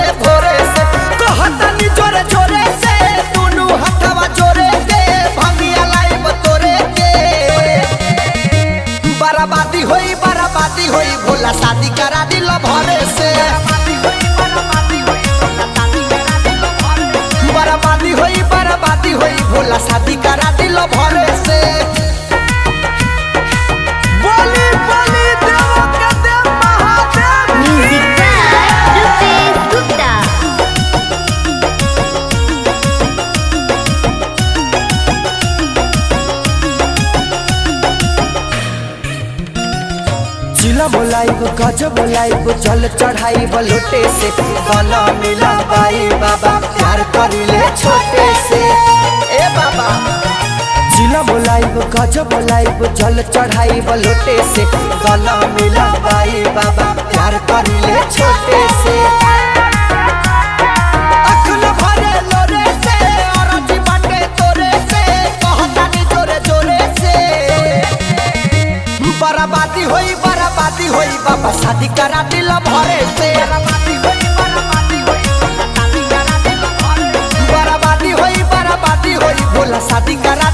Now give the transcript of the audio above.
बजे भोरे से कहतनी जोरे जोरे से दुनू हथवा जोरे के भंगिया लाइब तोरे के बराबादी होई भोला शादी करा दिल भरे से बराबादी होई भोला शादी करा दिल भरे से बोली बोली देव के देव महादेव। Music by Rupesh Gupta. जिला बोलाइब गज बोलाइब जल चढ़ाइब लोटे से गला मिला बाई बाबा प्यार करिले छोटे से ए बाबा। जिला बोलाइब गज बोलाइब जल चढ़ाइब लोटे से गला मिला बाई बाबा प्यार करिले छोटे से अखल भरे लोरे से अरजी बाटे तोरे से कहतानी जोरे जोरे से बराबादी होई बाबा शादी करा दिल भरे से बराबादी होई भोला शादी करा